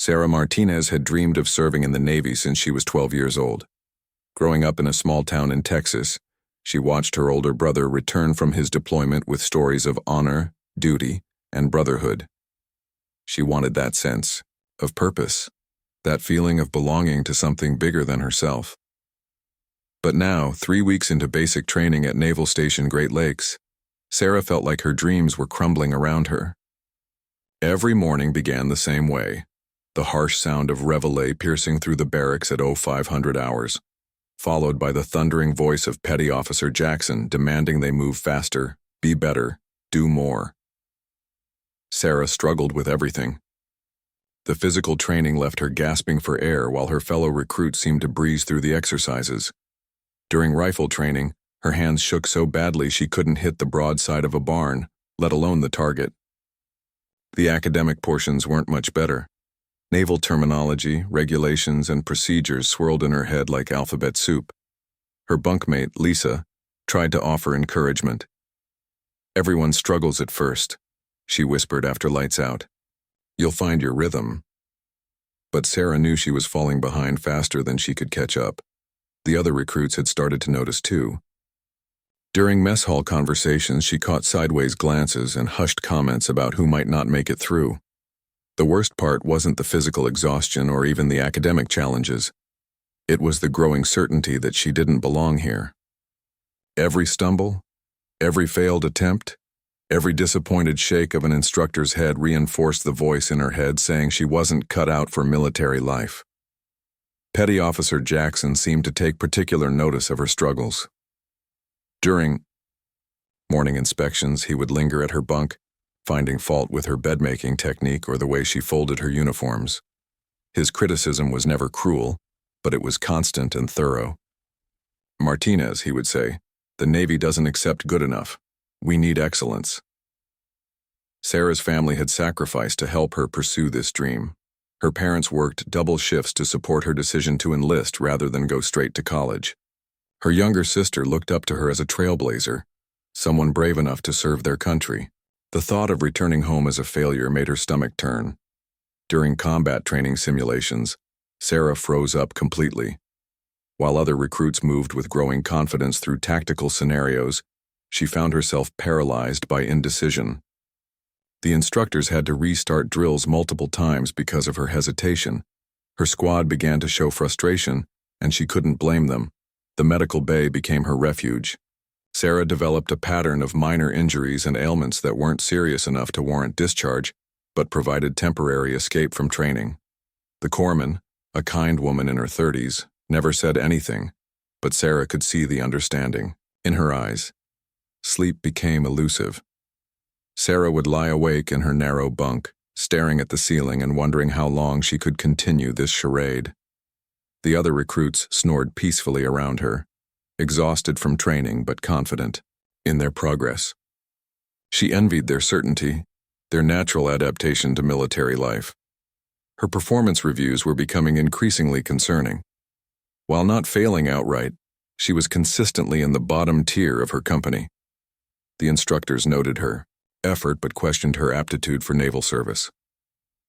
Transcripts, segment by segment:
Sarah Martinez had dreamed of serving in the Navy since she was 12 years old. Growing up in a small town in Texas, she watched her older brother return from his deployment with stories of honor, duty, and brotherhood. She wanted that sense of purpose, that feeling of belonging to something bigger than herself. But now, 3 weeks into basic training at Naval Station Great Lakes, Sarah felt like her dreams were crumbling around her. Every morning began the same way, the harsh sound of reveille piercing through the barracks at 0500 hours, followed by the thundering voice of Petty Officer Jackson demanding they move faster, be better, do more. Sarah struggled with everything. The physical training left her gasping for air while her fellow recruits seemed to breeze through the exercises. During rifle training, her hands shook so badly she couldn't hit the broadside of a barn, let alone the target. The academic portions weren't much better. Naval terminology, regulations, and procedures swirled in her head like alphabet soup. Her bunkmate, Lisa, tried to offer encouragement. "Everyone struggles at first," she whispered after lights out. "You'll find your rhythm." But Sarah knew she was falling behind faster than she could catch up. The other recruits had started to notice too. During mess hall conversations, she caught sideways glances and hushed comments about who might not make it through. The worst part wasn't the physical exhaustion or even the academic challenges. It was the growing certainty that she didn't belong here. Every stumble, every failed attempt, every disappointed shake of an instructor's head reinforced the voice in her head saying she wasn't cut out for military life. Petty Officer Jackson seemed to take particular notice of her struggles. During morning inspections, he would linger at her bunk, finding fault with her bed-making technique or the way she folded her uniforms. His criticism was never cruel, but it was constant and thorough. "Martinez," he would say, "the Navy doesn't accept good enough. We need excellence." Sarah's family had sacrificed to help her pursue this dream. Her parents worked double shifts to support her decision to enlist rather than go straight to college. Her younger sister looked up to her as a trailblazer, someone brave enough to serve their country. The thought of returning home as a failure made her stomach turn. During combat training simulations, Sarah froze up completely. While other recruits moved with growing confidence through tactical scenarios, she found herself paralyzed by indecision. The instructors had to restart drills multiple times because of her hesitation. Her squad began to show frustration, and she couldn't blame them. The medical bay became her refuge. Sarah developed a pattern of minor injuries and ailments that weren't serious enough to warrant discharge, but provided temporary escape from training. The corpsman, a kind woman in her 30s, never said anything, but Sarah could see the understanding in her eyes. Sleep became elusive. Sarah would lie awake in her narrow bunk, staring at the ceiling and wondering how long she could continue this charade. The other recruits snored peacefully around her, exhausted from training but confident in their progress. She envied their certainty, their natural adaptation to military life. Her performance reviews were becoming increasingly concerning. While not failing outright, she was consistently in the bottom tier of her company. The instructors noted her effort but questioned her aptitude for naval service.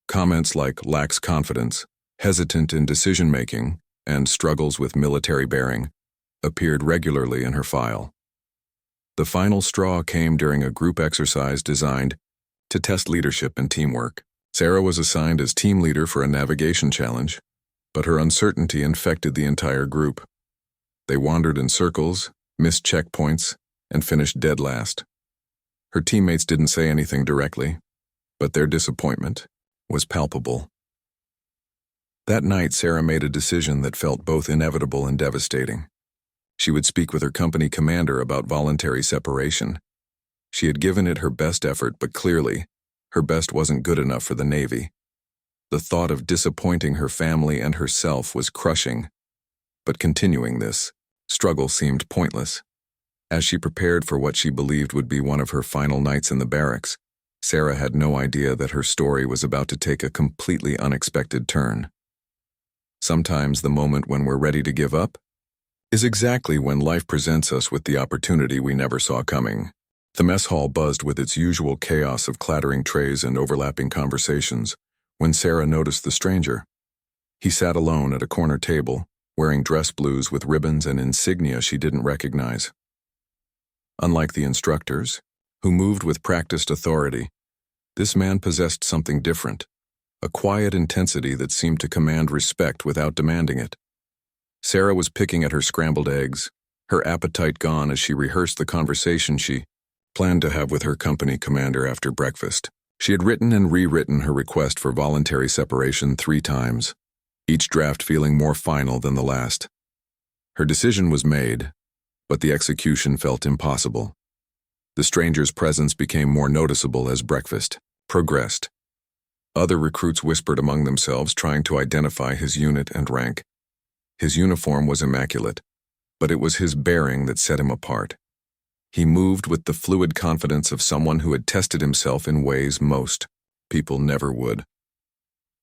Comments like lacks confidence, hesitant in decision-making, and struggles with military bearing appeared regularly in her file. The final straw came during a group exercise designed to test leadership and teamwork. Sarah was assigned as team leader for a navigation challenge, but her uncertainty infected the entire group. They wandered in circles, missed checkpoints, and finished dead last. Her teammates didn't say anything directly, but their disappointment was palpable. That night, Sarah made a decision that felt both inevitable and devastating. She would speak with her company commander about voluntary separation. She had given it her best effort, but clearly, her best wasn't good enough for the Navy. The thought of disappointing her family and herself was crushing, but continuing this struggle seemed pointless. As she prepared for what she believed would be one of her final nights in the barracks, Sarah had no idea that her story was about to take a completely unexpected turn. Sometimes the moment when we're ready to give up is exactly when life presents us with the opportunity we never saw coming. The mess hall buzzed with its usual chaos of clattering trays and overlapping conversations, when Sarah noticed the stranger. He sat alone at a corner table, wearing dress blues with ribbons and insignia she didn't recognize. Unlike the instructors, who moved with practiced authority, this man possessed something different, a quiet intensity that seemed to command respect without demanding it. Sarah was picking at her scrambled eggs, her appetite gone as she rehearsed the conversation she planned to have with her company commander after breakfast. She had written and rewritten her request for voluntary separation 3 times, each draft feeling more final than the last. Her decision was made, but the execution felt impossible. The stranger's presence became more noticeable as breakfast progressed. Other recruits whispered among themselves, trying to identify his unit and rank. His uniform was immaculate, but it was his bearing that set him apart. He moved with the fluid confidence of someone who had tested himself in ways most people never would.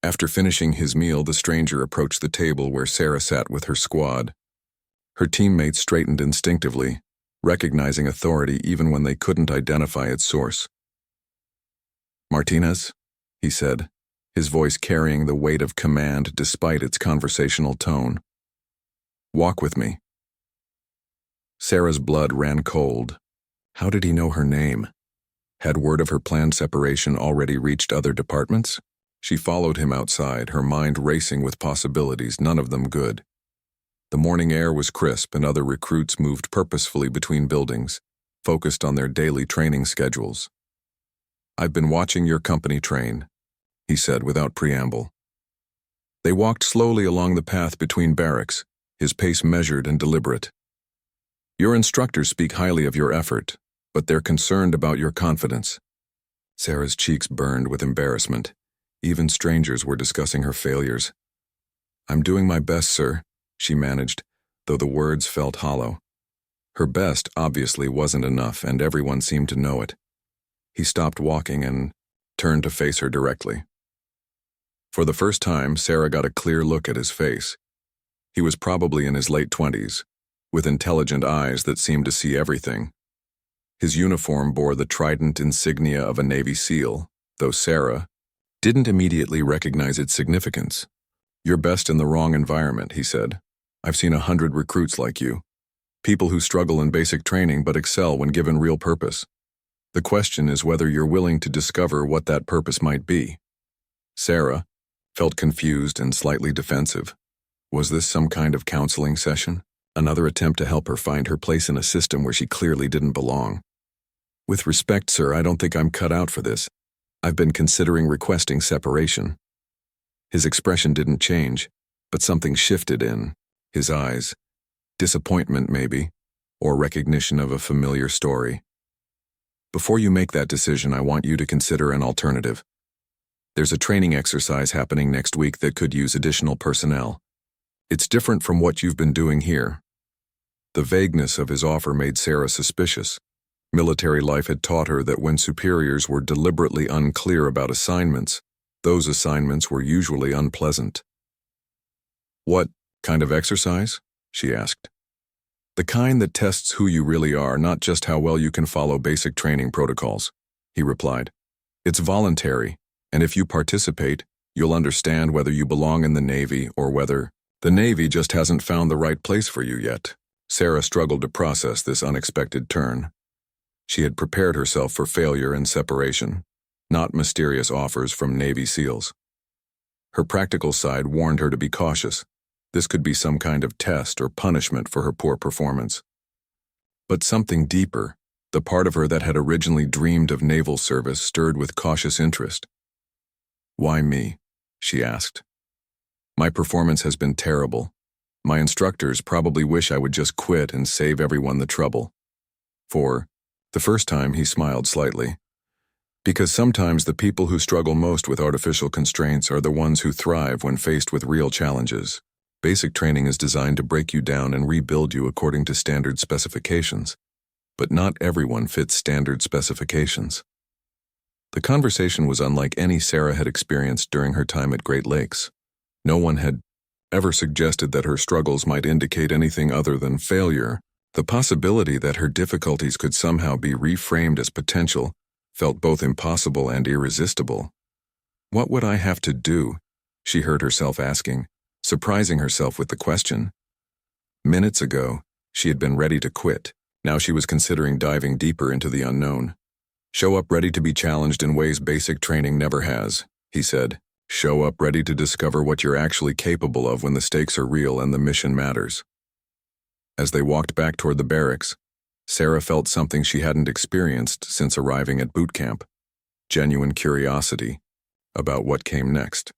After finishing his meal, the stranger approached the table where Sarah sat with her squad. Her teammates straightened instinctively, recognizing authority even when they couldn't identify its source. "Martinez," he said, his voice carrying the weight of command despite its conversational tone. "Walk with me." Sarah's blood ran cold. How did he know her name? Had word of her planned separation already reached other departments? She followed him outside, her mind racing with possibilities, none of them good. The morning air was crisp and other recruits moved purposefully between buildings, focused on their daily training schedules. "I've been watching your company train," he said without preamble. They walked slowly along the path between barracks, his pace measured and deliberate. "Your instructors speak highly of your effort, but they're concerned about your confidence." Sarah's cheeks burned with embarrassment. Even strangers were discussing her failures. "I'm doing my best, sir," she managed, though the words felt hollow. Her best obviously wasn't enough, and everyone seemed to know it. He stopped walking and turned to face her directly. For the first time, Sarah got a clear look at his face. He was probably in his late 20s, with intelligent eyes that seemed to see everything. His uniform bore the trident insignia of a Navy SEAL, though Sarah didn't immediately recognize its significance. "You're best in the wrong environment," he said. "I've seen 100 recruits like you. People who struggle in basic training but excel when given real purpose. The question is whether you're willing to discover what that purpose might be." Sarah felt confused and slightly defensive. Was this some kind of counseling session? Another attempt to help her find her place in a system where she clearly didn't belong? "With respect, sir, I don't think I'm cut out for this. I've been considering requesting separation." His expression didn't change, but something shifted in his eyes. Disappointment, maybe, or recognition of a familiar story. "Before you make that decision, I want you to consider an alternative. There's a training exercise happening next week that could use additional personnel. It's different from what you've been doing here." The vagueness of his offer made Sarah suspicious. Military life had taught her that when superiors were deliberately unclear about assignments, those assignments were usually unpleasant. "What kind of exercise?" she asked. "The kind that tests who you really are, not just how well you can follow basic training protocols," he replied. "It's voluntary, and if you participate, you'll understand whether you belong in the Navy or whether the Navy just hasn't found the right place for you yet." Sarah struggled to process this unexpected turn. She had prepared herself for failure and separation, not mysterious offers from Navy SEALs. Her practical side warned her to be cautious. This could be some kind of test or punishment for her poor performance. But something deeper, the part of her that had originally dreamed of naval service, stirred with cautious interest. "Why me?" she asked. "My performance has been terrible. My instructors probably wish I would just quit and save everyone the trouble." For the first time, he smiled slightly. "Because sometimes the people who struggle most with artificial constraints are the ones who thrive when faced with real challenges. Basic training is designed to break you down and rebuild you according to standard specifications. But not everyone fits standard specifications." The conversation was unlike any Sarah had experienced during her time at Great Lakes. No one had ever suggested that her struggles might indicate anything other than failure. The possibility that her difficulties could somehow be reframed as potential felt both impossible and irresistible. What would I have to do? She heard herself asking, surprising herself with the question. Minutes ago, she had been ready to quit. Now she was considering diving deeper into the unknown. Show up ready to be challenged in ways basic training never has, he said. Show up ready to discover what you're actually capable of when the stakes are real and the mission matters. As they walked back toward the barracks, Sarah felt something she hadn't experienced since arriving at boot camp: genuine curiosity about what came next.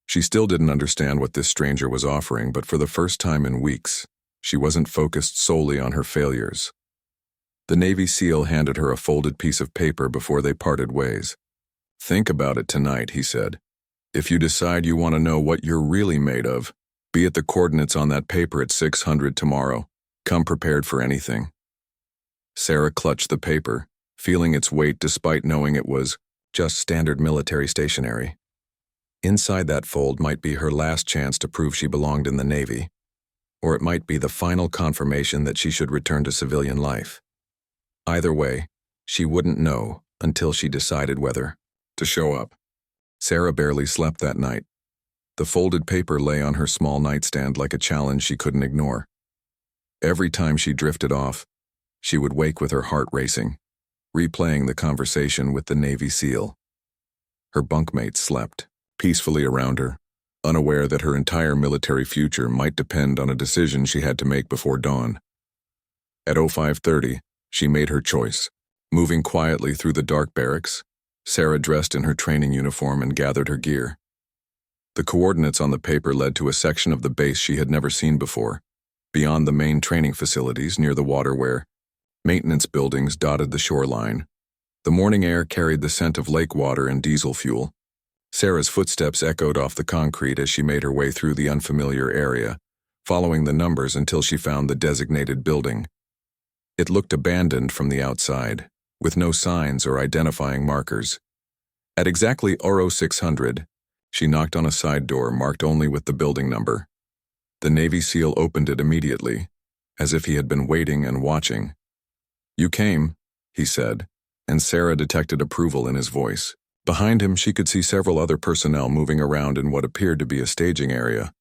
She still didn't understand what this stranger was offering, but for the first time in weeks, she wasn't focused solely on her failures. The Navy SEAL handed her a folded piece of paper before they parted ways. Think about it tonight, he said. If you decide you want to know what you're really made of, be at the coordinates on that paper at 600 tomorrow. Come prepared for anything. Sarah clutched the paper, feeling its weight despite knowing it was just standard military stationery. Inside that fold might be her last chance to prove she belonged in the Navy, or it might be the final confirmation that she should return to civilian life. Either way, she wouldn't know until she decided whether to show up. Sarah barely slept that night. The folded paper lay on her small nightstand like a challenge she couldn't ignore. Every time she drifted off, she would wake with her heart racing, replaying the conversation with the Navy SEAL. Her bunkmates slept peacefully around her, unaware that her entire military future might depend on a decision she had to make before dawn. At 05:30, she made her choice. Moving quietly through the dark barracks, Sarah dressed in her training uniform and gathered her gear. The coordinates on the paper led to a section of the base she had never seen before, beyond the main training facilities near the water where maintenance buildings dotted the shoreline. The morning air carried the scent of lake water and diesel fuel. Sarah's footsteps echoed off the concrete as she made her way through the unfamiliar area, following the numbers until she found the designated building. It looked abandoned from the outside, with no signs or identifying markers. At exactly 0600, she knocked on a side door marked only with the building number. The Navy SEAL opened it immediately, as if he had been waiting and watching. "You came," he said, and Sarah detected approval in his voice. Behind him, she could see several other personnel moving around in what appeared to be a staging area.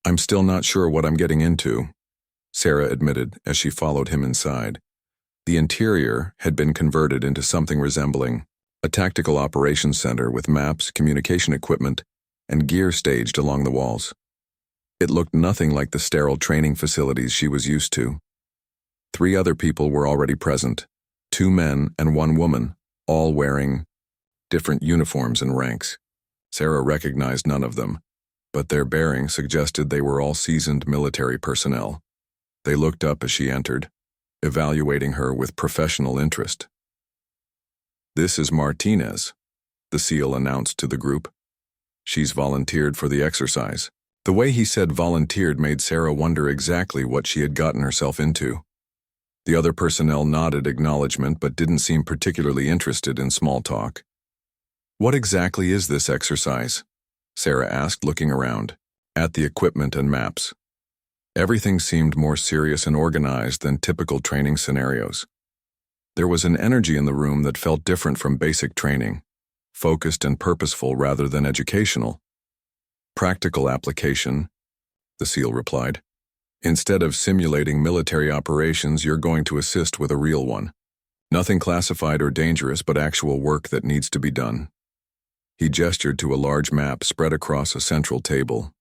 "I'm still not sure what I'm getting into," Sarah admitted as she followed him inside. The interior had been converted into something resembling a tactical operations center with maps, communication equipment, and gear staged along the walls. It looked nothing like the sterile training facilities she was used to. 3 other people were already present, 2 men and 1 woman, all wearing different uniforms and ranks. Sarah recognized none of them, but their bearing suggested they were all seasoned military personnel. They looked up as she entered, evaluating her with professional interest. "This is Martinez," the SEAL announced to the group. "She's volunteered for the exercise." The way he said volunteered made Sarah wonder exactly what she had gotten herself into. The other personnel nodded acknowledgement but didn't seem particularly interested in small talk. "What exactly is this exercise?" Sarah asked, looking around at the equipment and maps. Everything seemed more serious and organized than typical training scenarios. There was an energy in the room that felt different from basic training, focused and purposeful rather than educational. "Practical application," the SEAL replied. "Instead of simulating military operations, you're going to assist with a real one. Nothing classified or dangerous, but actual work that needs to be done." He gestured to a large map spread across a central table.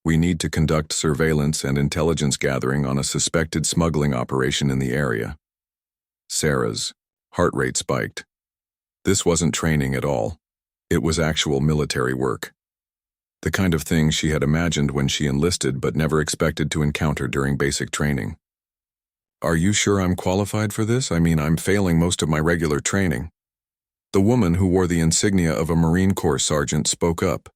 "We need to conduct surveillance and intelligence gathering on a suspected smuggling operation in the area." Sarah's heart rate spiked. This wasn't training at all. It was actual military work. The kind of thing she had imagined when she enlisted but never expected to encounter during basic training. "Are you sure I'm qualified for this? I mean, I'm failing most of my regular training." The woman who wore the insignia of a Marine Corps sergeant spoke up.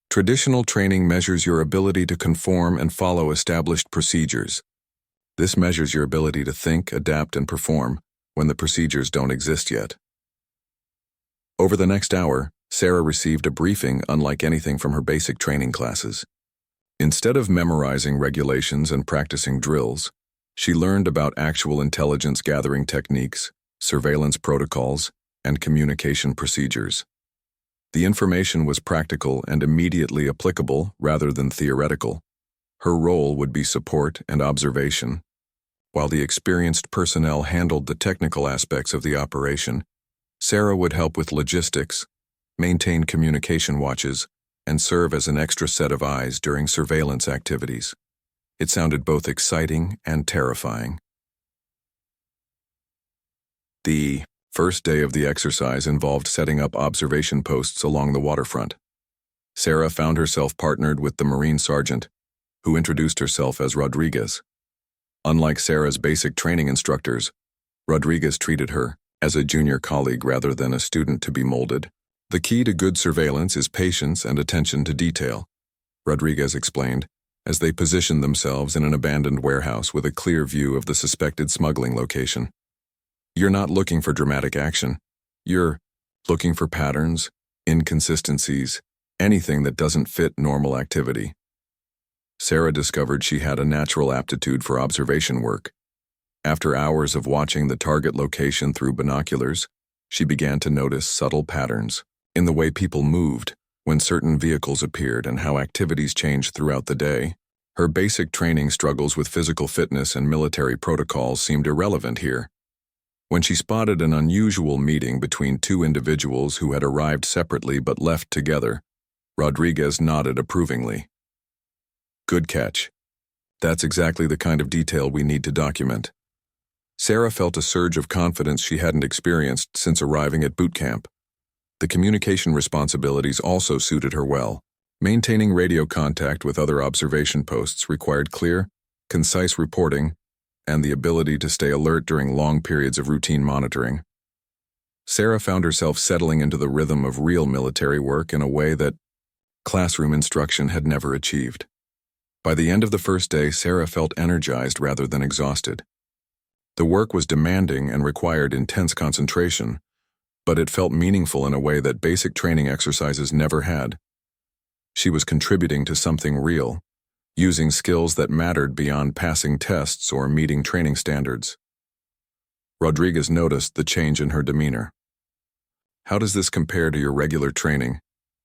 "Traditional training measures your ability to conform and follow established procedures. This measures your ability to think, adapt, and perform when the procedures don't exist yet." Over the next hour, Sarah received a briefing unlike anything from her basic training classes. Instead of memorizing regulations and practicing drills, she learned about actual intelligence gathering techniques, surveillance protocols, and communication procedures. The information was practical and immediately applicable rather than theoretical. Her role would be support and observation, while the experienced personnel handled the technical aspects of the operation. Sarah would help with logistics, maintain communication watches, and serve as an extra set of eyes during surveillance activities. It sounded both exciting and terrifying. The first day of the exercise involved setting up observation posts along the waterfront. Sarah found herself partnered with the Marine sergeant, who introduced herself as Rodriguez. Unlike Sarah's basic training instructors, Rodriguez treated her as a junior colleague rather than a student to be molded. The key to good surveillance is patience and attention to detail, Rodriguez explained, as they positioned themselves in an abandoned warehouse with a clear view of the suspected smuggling location. You're not looking for dramatic action. You're looking for patterns, inconsistencies, anything that doesn't fit normal activity. Sarah discovered she had a natural aptitude for observation work. After hours of watching the target location through binoculars, she began to notice subtle patterns in the way people moved, when certain vehicles appeared, and how activities changed throughout the day. Her basic training struggles with physical fitness and military protocols seemed irrelevant here. When she spotted an unusual meeting between two individuals who had arrived separately but left together, Rodriguez nodded approvingly. Good catch. That's exactly the kind of detail we need to document. Sarah felt a surge of confidence she hadn't experienced since arriving at boot camp. The communication responsibilities also suited her well. Maintaining radio contact with other observation posts required clear, concise reporting and the ability to stay alert during long periods of routine monitoring. Sarah found herself settling into the rhythm of real military work in a way that classroom instruction had never achieved. By the end of the first day, Sarah felt energized rather than exhausted. The work was demanding and required intense concentration, but it felt meaningful in a way that basic training exercises never had. She was contributing to something real, using skills that mattered beyond passing tests or meeting training standards. Rodriguez noticed the change in her demeanor. "How does this compare to your regular training?"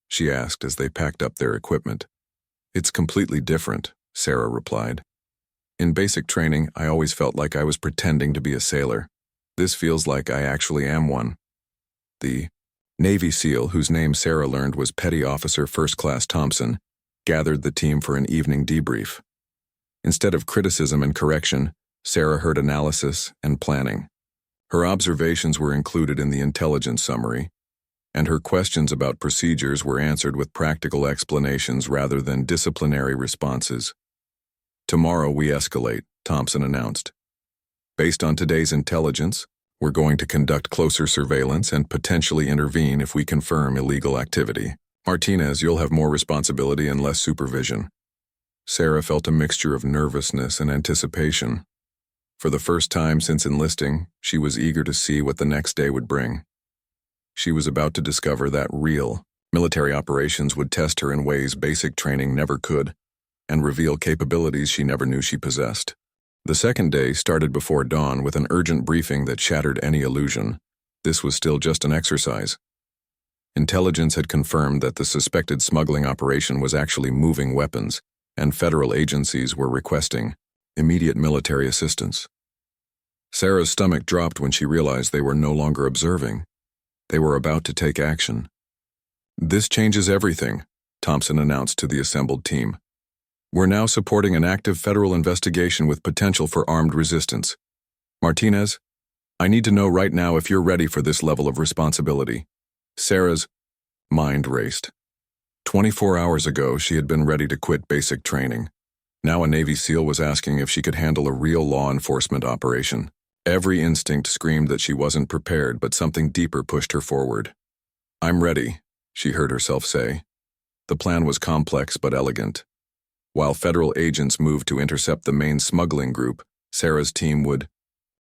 she asked as they packed up their equipment. "It's completely different," Sarah replied. "In basic training, I always felt like I was pretending to be a sailor. This feels like I actually am one." The Navy SEAL, whose name Sarah learned was Petty Officer First Class Thompson, gathered the team for an evening debrief. Instead of criticism and correction, Sarah heard analysis and planning. Her observations were included in the intelligence summary, and her questions about procedures were answered with practical explanations rather than disciplinary responses. "Tomorrow we escalate," Thompson announced. "Based on today's intelligence, we're going to conduct closer surveillance and potentially intervene if we confirm illegal activity. Martinez, you'll have more responsibility and less supervision." Sarah felt a mixture of nervousness and anticipation. For the first time since enlisting, she was eager to see what the next day would bring. She was about to discover that real military operations would test her in ways basic training never could, and reveal capabilities she never knew she possessed. The second day started before dawn with an urgent briefing that shattered any illusion. This was still just an exercise. Intelligence had confirmed that the suspected smuggling operation was actually moving weapons, and federal agencies were requesting immediate military assistance. Sarah's stomach dropped when she realized they were no longer observing. They were about to take action. "This changes everything," Thompson announced to the assembled team. "We're now supporting an active federal investigation with potential for armed resistance. Martinez, I need to know right now if you're ready for this level of responsibility." Sarah's mind raced. 24 hours ago, she had been ready to quit basic training. Now a Navy SEAL was asking if she could handle a real law enforcement operation. Every instinct screamed that she wasn't prepared, but something deeper pushed her forward. "I'm ready," she heard herself say. The plan was complex but elegant. While federal agents moved to intercept the main smuggling group, Sarah's team would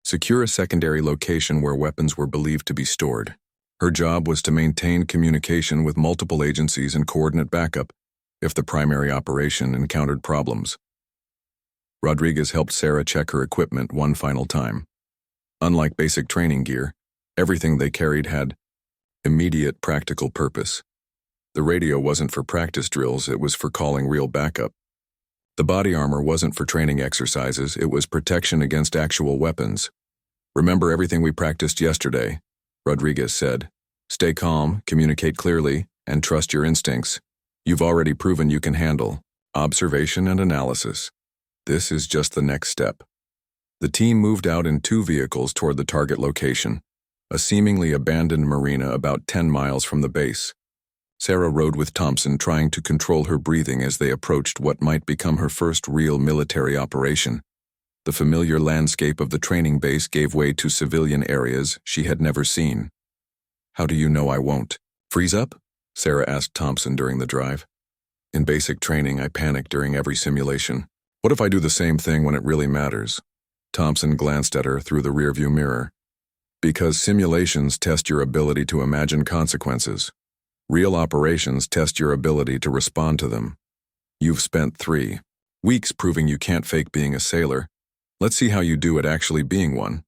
secure a secondary location where weapons were believed to be stored. Her job was to maintain communication with multiple agencies and coordinate backup if the primary operation encountered problems. Rodriguez helped Sarah check her equipment one final time. Unlike basic training gear, everything they carried had immediate practical purpose. The radio wasn't for practice drills, it was for calling real backup. The body armor wasn't for training exercises, it was protection against actual weapons. "Remember everything we practiced yesterday," Rodriguez said. "Stay calm, communicate clearly, and trust your instincts. You've already proven you can handle observation and analysis. This is just the next step." The team moved out in 2 vehicles toward the target location, a seemingly abandoned marina about 10 miles from the base. Sarah rode with Thompson, trying to control her breathing as they approached what might become her first real military operation. The familiar landscape of the training base gave way to civilian areas she had never seen. "How do you know I won't freeze up?" Sarah asked Thompson during the drive. "In basic training, I panic during every simulation. What if I do the same thing when it really matters?" Thompson glanced at her through the rearview mirror. "Because simulations test your ability to imagine consequences. Real operations test your ability to respond to them. You've spent 3 weeks proving you can't fake being a sailor. Let's see how you do at actually being one."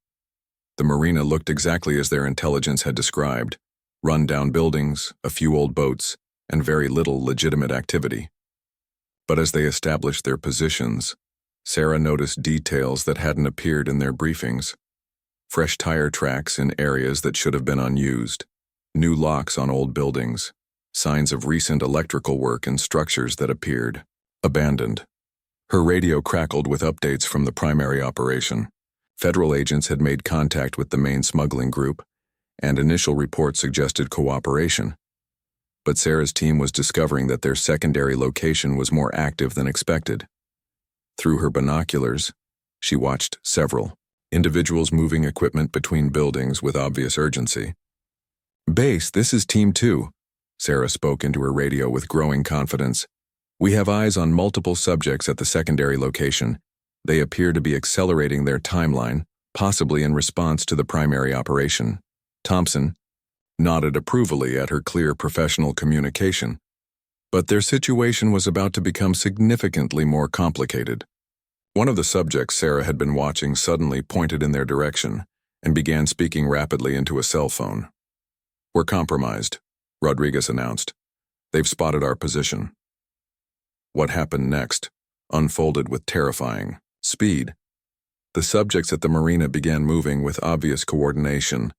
The marina looked exactly as their intelligence had described: run-down buildings, a few old boats, and very little legitimate activity. But as they established their positions, Sarah noticed details that hadn't appeared in their briefings. Fresh tire tracks in areas that should have been unused, new locks on old buildings, signs of recent electrical work in structures that appeared abandoned. Her radio crackled with updates from the primary operation. Federal agents had made contact with the main smuggling group, and initial reports suggested cooperation. But Sarah's team was discovering that their secondary location was more active than expected. Through her binoculars, she watched several individuals moving equipment between buildings with obvious urgency. "Base, this is Team 2. Sarah spoke into her radio with growing confidence. "We have eyes on multiple subjects at the secondary location. They appear to be accelerating their timeline, possibly in response to the primary operation." Thompson nodded approvingly at her clear professional communication. But their situation was about to become significantly more complicated. One of the subjects Sarah had been watching suddenly pointed in their direction and began speaking rapidly into a cell phone. "We're compromised," Rodriguez announced. "They've spotted our position." What happened next unfolded with terrifying speed. The subjects at the marina began moving with obvious coordination,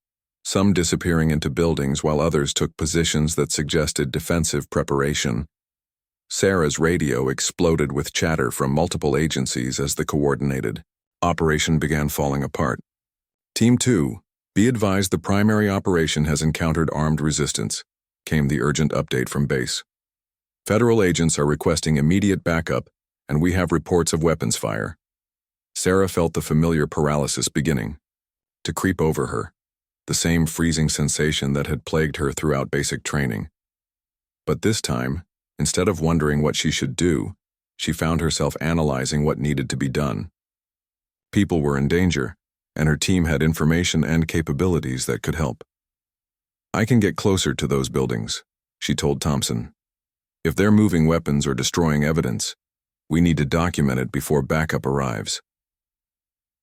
some disappearing into buildings while others took positions that suggested defensive preparation. Sarah's radio exploded with chatter from multiple agencies as the coordinated operation began falling apart. "Team 2, be advised the primary operation has encountered armed resistance," came the urgent update from base. "Federal agents are requesting immediate backup, and we have reports of weapons fire." Sarah felt the familiar paralysis beginning to creep over her, the same freezing sensation that had plagued her throughout basic training. But this time, instead of wondering what she should do, she found herself analyzing what needed to be done. People were in danger, and her team had information and capabilities that could help. "I can get closer to those buildings," she told Thompson. "If they're moving weapons or destroying evidence, we need to document it before backup arrives."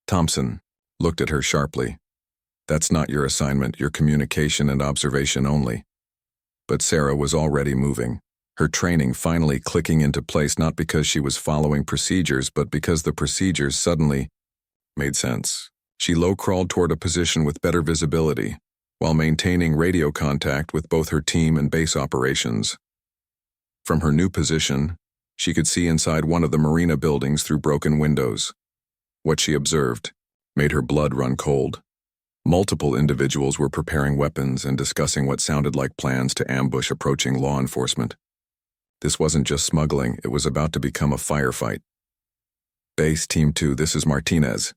Thompson looked at her sharply. "That's not your assignment, your communication and observation only." But Sarah was already moving, her training finally clicking into place, not because she was following procedures, but because the procedures suddenly made sense. She low-crawled toward a position with better visibility, while maintaining radio contact with both her team and base operations. From her new position, she could see inside one of the marina buildings through broken windows. What she observed made her blood run cold. Multiple individuals were preparing weapons and discussing what sounded like plans to ambush approaching law enforcement. This wasn't just smuggling, it was about to become a firefight. "Base Team 2, this is Martinez."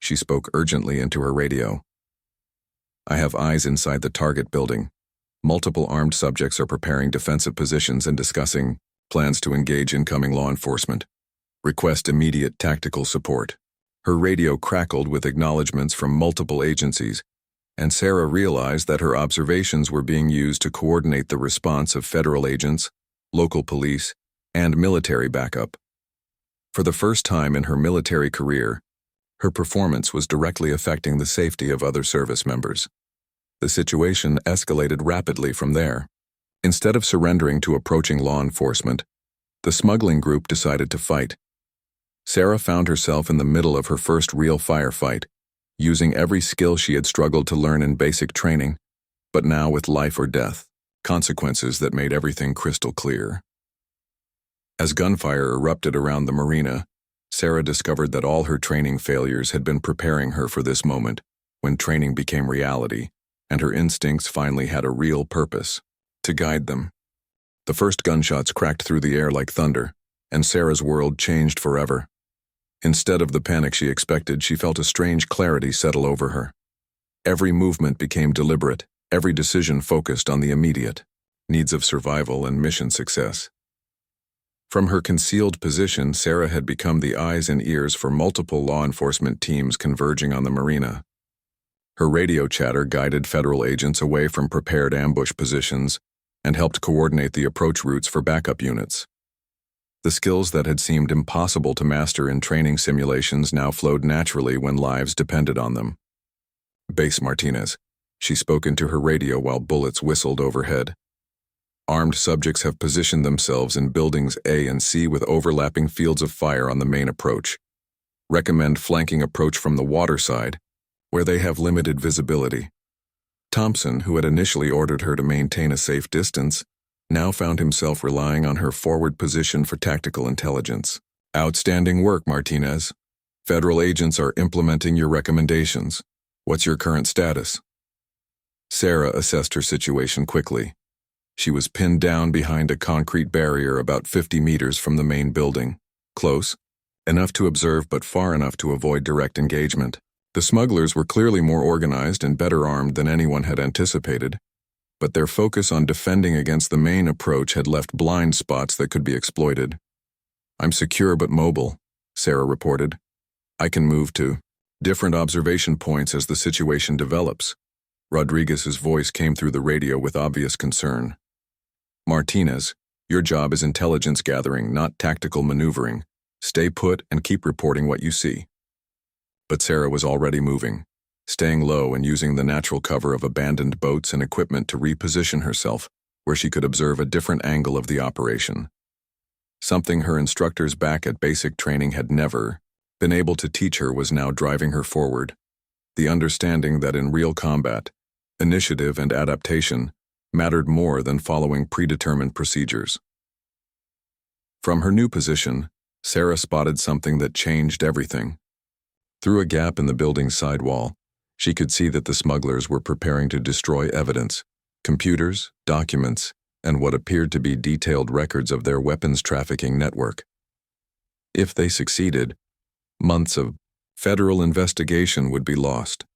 She spoke urgently into her radio. "I have eyes inside the target building. Multiple armed subjects are preparing defensive positions and discussing plans to engage incoming law enforcement. Request immediate tactical support." Her radio crackled with acknowledgments from multiple agencies, and Sarah realized that her observations were being used to coordinate the response of federal agents, local police, and military backup. For the first time in her military career, her performance was directly affecting the safety of other service members. The situation escalated rapidly from there. Instead of surrendering to approaching law enforcement, the smuggling group decided to fight. Sarah found herself in the middle of her first real firefight, using every skill she had struggled to learn in basic training, but now with life or death, consequences that made everything crystal clear. As gunfire erupted around the marina, Sarah discovered that all her training failures had been preparing her for this moment, when training became reality, and her instincts finally had a real purpose: to guide them. The first gunshots cracked through the air like thunder, and Sarah's world changed forever. Instead of the panic she expected, she felt a strange clarity settle over her. Every movement became deliberate, every decision focused on the immediate needs of survival and mission success. From her concealed position, Sarah had become the eyes and ears for multiple law enforcement teams converging on the marina. Her radio chatter guided federal agents away from prepared ambush positions and helped coordinate the approach routes for backup units. The skills that had seemed impossible to master in training simulations now flowed naturally when lives depended on them. "Base Martinez," she spoke into her radio while bullets whistled overhead. "Armed subjects have positioned themselves in buildings A and C with overlapping fields of fire on the main approach. Recommend flanking approach from the water side, where they have limited visibility." Thompson, who had initially ordered her to maintain a safe distance, now found himself relying on her forward position for tactical intelligence. "Outstanding work, Martinez. Federal agents are implementing your recommendations. What's your current status?" Sarah assessed her situation quickly. She was pinned down behind a concrete barrier about 50 meters from the main building. Close, enough to observe but far enough to avoid direct engagement. The smugglers were clearly more organized and better armed than anyone had anticipated, but their focus on defending against the main approach had left blind spots that could be exploited. "I'm secure but mobile," Sarah reported. "I can move to different observation points as the situation develops." Rodriguez's voice came through the radio with obvious concern. "Martinez, your job is intelligence gathering, not tactical maneuvering. Stay put and keep reporting what you see." But Sarah was already moving, staying low and using the natural cover of abandoned boats and equipment to reposition herself where she could observe a different angle of the operation. Something her instructors back at basic training had never been able to teach her was now driving her forward. The understanding that in real combat, initiative and adaptation mattered more than following predetermined procedures. From her new position, Sarah spotted something that changed everything. Through a gap in the building's sidewall, she could see that the smugglers were preparing to destroy evidence, computers, documents, and what appeared to be detailed records of their weapons trafficking network. If they succeeded, months of federal investigation would be lost.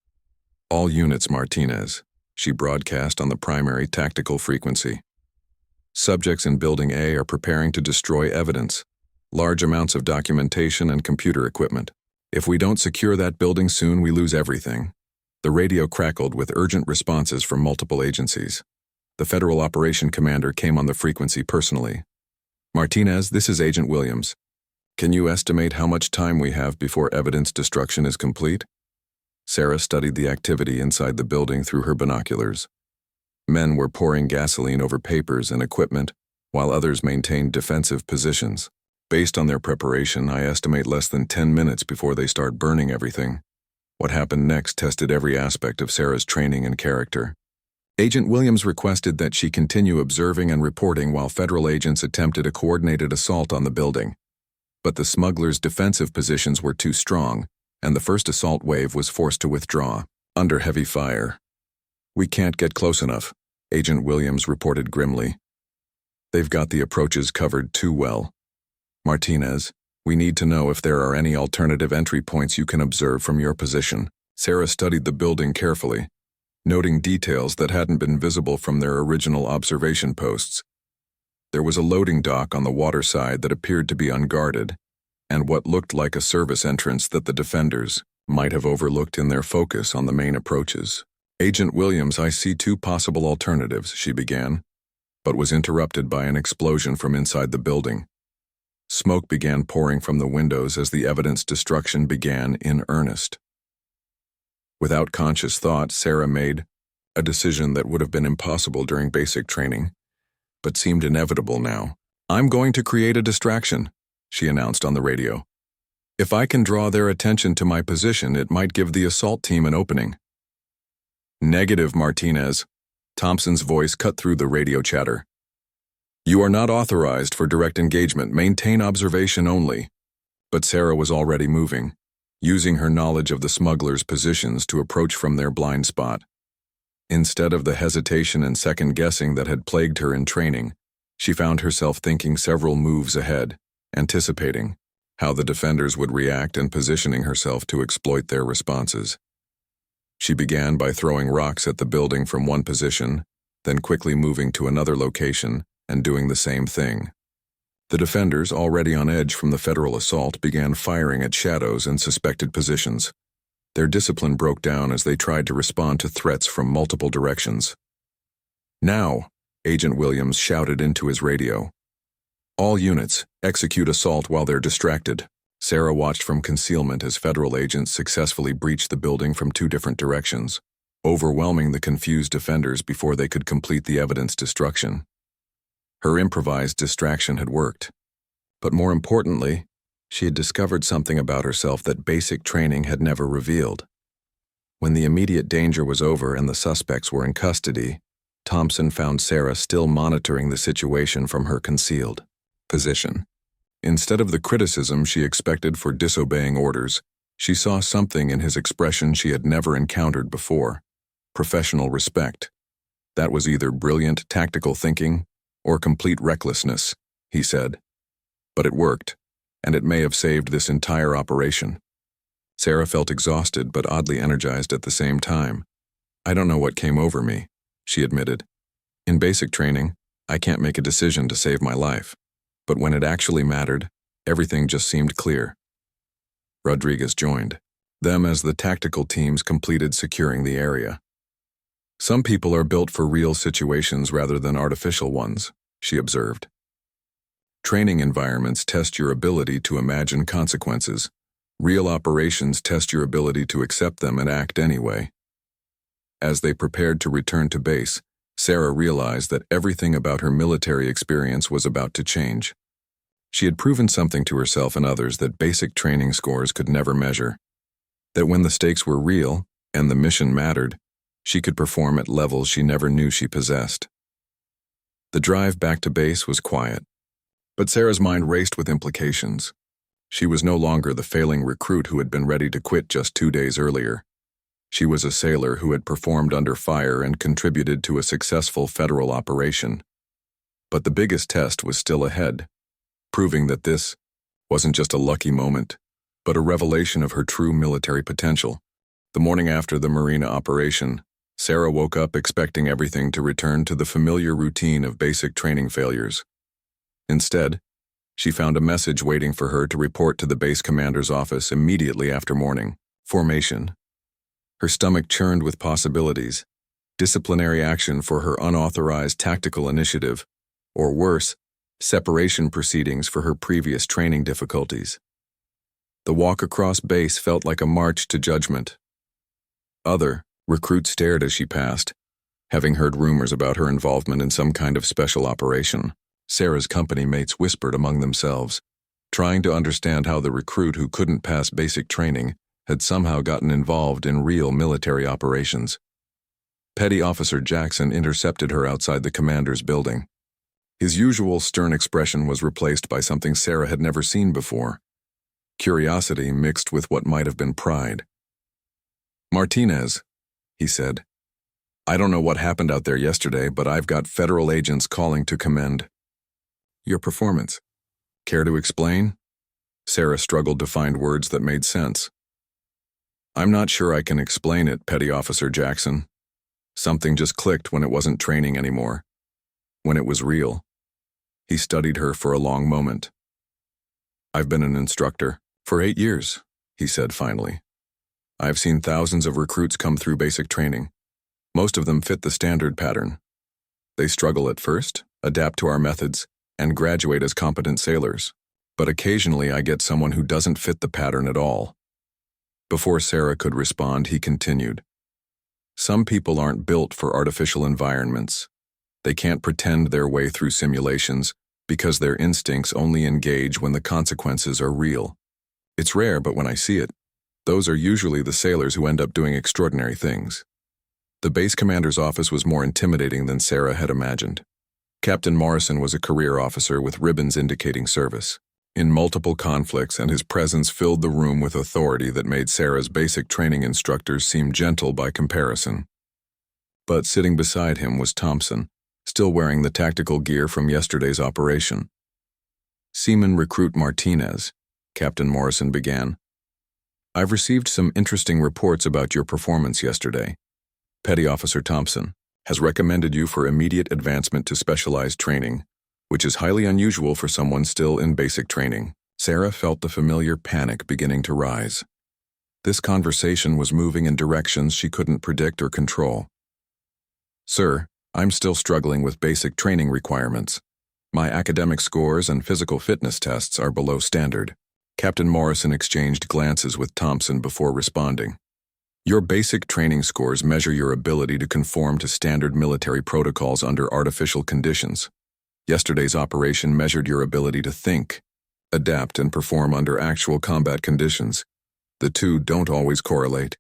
"All units, Martinez," she broadcast on the primary tactical frequency. "Subjects in Building A are preparing to destroy evidence, large amounts of documentation and computer equipment. If we don't secure that building soon, we lose everything." The radio crackled with urgent responses from multiple agencies. The Federal Operation Commander came on the frequency personally. "Martinez, this is Agent Williams. Can you estimate how much time we have before evidence destruction is complete?" Sarah studied the activity inside the building through her binoculars. Men were pouring gasoline over papers and equipment, while others maintained defensive positions. "Based on their preparation, I estimate less than 10 minutes before they start burning everything." What happened next tested every aspect of Sarah's training and character. Agent Williams requested that she continue observing and reporting while federal agents attempted a coordinated assault on the building. But the smugglers' defensive positions were too strong, and the first assault wave was forced to withdraw, under heavy fire. "We can't get close enough," Agent Williams reported grimly. "They've got the approaches covered too well. Martinez, we need to know if there are any alternative entry points you can observe from your position." Sarah studied the building carefully, noting details that hadn't been visible from their original observation posts. There was a loading dock on the water side that appeared to be unguarded, and what looked like a service entrance that the defenders might have overlooked in their focus on the main approaches. "Agent Williams, I see two possible alternatives," she began, but was interrupted by an explosion from inside the building. Smoke began pouring from the windows as the evidence destruction began in earnest. Without conscious thought, Sarah made a decision that would have been impossible during basic training. but seemed inevitable now. "I'm going to create a distraction," she announced on the radio. "If I can draw their attention to my position, it might give the assault team an opening." "Negative, Martinez." Thompson's voice cut through the radio chatter. "You are not authorized for direct engagement. Maintain observation only." But Sarah was already moving, using her knowledge of the smugglers' positions to approach from their blind spot. Instead of the hesitation and second-guessing that had plagued her in training, she found herself thinking several moves ahead, anticipating how the defenders would react and positioning herself to exploit their responses. She began by throwing rocks at the building from one position, then quickly moving to another location and doing the same thing. The defenders, already on edge from the federal assault, began firing at shadows and suspected positions. Their discipline broke down as they tried to respond to threats from multiple directions. "Now," Agent Williams shouted into his radio. "All units, execute assault while they're distracted." Sarah watched from concealment as federal agents successfully breached the building from two different directions, overwhelming the confused defenders before they could complete the evidence destruction. Her improvised distraction had worked. But more importantly, she had discovered something about herself that basic training had never revealed. When the immediate danger was over and the suspects were in custody, Thompson found Sarah still monitoring the situation from her concealed position. Instead of the criticism she expected for disobeying orders, she saw something in his expression she had never encountered before: professional respect. That was either brilliant tactical thinking or complete recklessness, he said. But it worked, and it may have saved this entire operation. Sarah felt exhausted but oddly energized at the same time. "I don't know what came over me," she admitted. "In basic training, I can't make a decision to save my life. But when it actually mattered, everything just seemed clear." Rodriguez joined them as the tactical teams completed securing the area. "Some people are built for real situations rather than artificial ones," she observed. "Training environments test your ability to imagine consequences. Real operations test your ability to accept them and act anyway." As they prepared to return to base, Sarah realized that everything about her military experience was about to change. She had proven something to herself and others that basic training scores could never measure. That when the stakes were real and the mission mattered, she could perform at levels she never knew she possessed. The drive back to base was quiet, but Sarah's mind raced with implications. She was no longer the failing recruit who had been ready to quit just 2 days earlier. She was a sailor who had performed under fire and contributed to a successful federal operation. But the biggest test was still ahead, proving that this wasn't just a lucky moment, but a revelation of her true military potential. The morning after the Marina operation, Sarah woke up expecting everything to return to the familiar routine of basic training failures. Instead, she found a message waiting for her to report to the base commander's office immediately after morning formation. Her stomach churned with possibilities: disciplinary action for her unauthorized tactical initiative, or worse, separation proceedings for her previous training difficulties. The walk across base felt like a march to judgment. Other recruits stared as she passed, having heard rumors about her involvement in some kind of special operation. Sarah's company mates whispered among themselves, trying to understand how the recruit who couldn't pass basic training had somehow gotten involved in real military operations. Petty Officer Jackson intercepted her outside the commander's building. His usual stern expression was replaced by something Sarah had never seen before: curiosity mixed with what might have been pride. "Martinez," he said, "I don't know what happened out there yesterday, but I've got federal agents calling to commend your performance. Care to explain?" Sarah struggled to find words that made sense. "I'm not sure I can explain it, Petty Officer Jackson. Something just clicked when it wasn't training anymore. When it was real." He studied her for a long moment. "I've been an instructor for 8 years, he said finally. "I've seen thousands of recruits come through basic training. Most of them fit the standard pattern. They struggle at first, adapt to our methods, and graduate as competent sailors. But occasionally I get someone who doesn't fit the pattern at all." Before Sarah could respond, he continued, "Some people aren't built for artificial environments. They can't pretend their way through simulations because their instincts only engage when the consequences are real. It's rare, but when I see it, those are usually the sailors who end up doing extraordinary things. The base commander's office was more intimidating than Sarah had imagined. Captain Morrison was a career officer with ribbons indicating service in multiple conflicts, and his presence filled the room with authority that made Sarah's basic training instructors seem gentle by comparison. But sitting beside him was Thompson, still wearing the tactical gear from yesterday's operation. "Seaman Recruit Martinez," Captain Morrison began. "I've received some interesting reports about your performance yesterday. Petty Officer Thompson has recommended you for immediate advancement to specialized training, which is highly unusual for someone still in basic training." Sarah felt the familiar panic beginning to rise. This conversation was moving in directions she couldn't predict or control. "Sir, I'm still struggling with basic training requirements. My academic scores and physical fitness tests are below standard." Captain Morrison exchanged glances with Thompson before responding. "Your basic training scores measure your ability to conform to standard military protocols under artificial conditions. Yesterday's operation measured your ability to think, adapt, and perform under actual combat conditions. The two don't always correlate."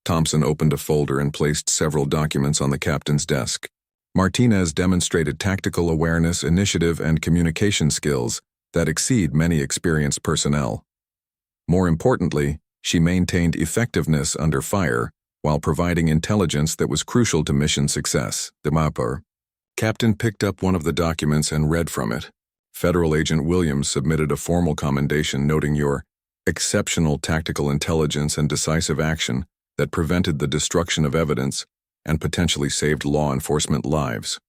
Thompson opened a folder and placed several documents on the captain's desk. Martinez demonstrated tactical awareness, initiative, and communication skills that exceed many experienced personnel. More importantly, she maintained effectiveness under fire while providing intelligence that was crucial to mission success. The mapper. Captain picked up one of the documents and read from it. Federal Agent Williams submitted a formal commendation noting your exceptional tactical intelligence and decisive action that prevented the destruction of evidence and potentially saved law enforcement lives.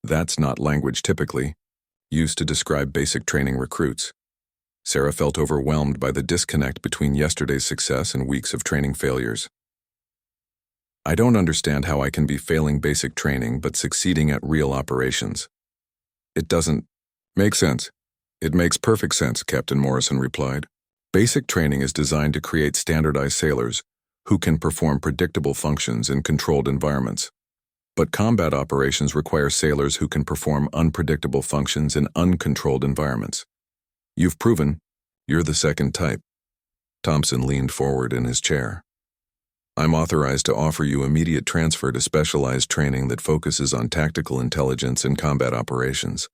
That's not language typically used to describe basic training recruits. Sarah felt overwhelmed by the disconnect between yesterday's success and weeks of training failures. "I don't understand how I can be failing basic training but succeeding at real operations. It doesn't make sense." "It makes perfect sense," Captain Morrison replied. "Basic training is designed to create standardized sailors who can perform predictable functions in controlled environments. But combat operations require sailors who can perform unpredictable functions in uncontrolled environments. You've proven you're the second type." Thompson leaned forward in his chair. "I'm authorized to offer you immediate transfer to specialized training that focuses on tactical intelligence and combat operations.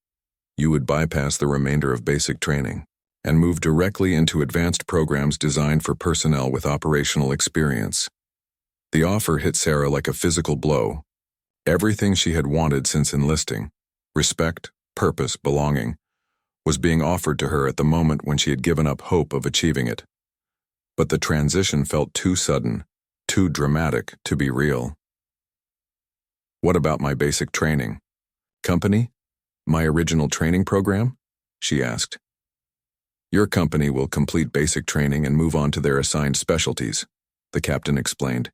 You would bypass the remainder of basic training and move directly into advanced programs designed for personnel with operational experience." The offer hit Sarah like a physical blow. Everything she had wanted since enlisting, respect, purpose, belonging, was being offered to her at the moment when she had given up hope of achieving it. But the transition felt too sudden, too dramatic to be real. "What about my basic training? Company? My original training program?" she asked. "Your company will complete basic training and move on to their assigned specialties," the captain explained.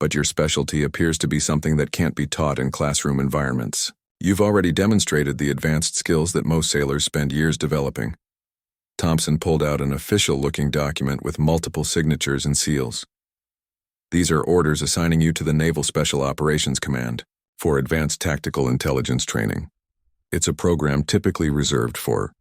"But your specialty appears to be something that can't be taught in classroom environments. You've already demonstrated the advanced skills that most sailors spend years developing." Thompson pulled out an official-looking document with multiple signatures and seals. "These are orders assigning you to the Naval Special Operations Command for advanced tactical intelligence training. It's a program typically reserved for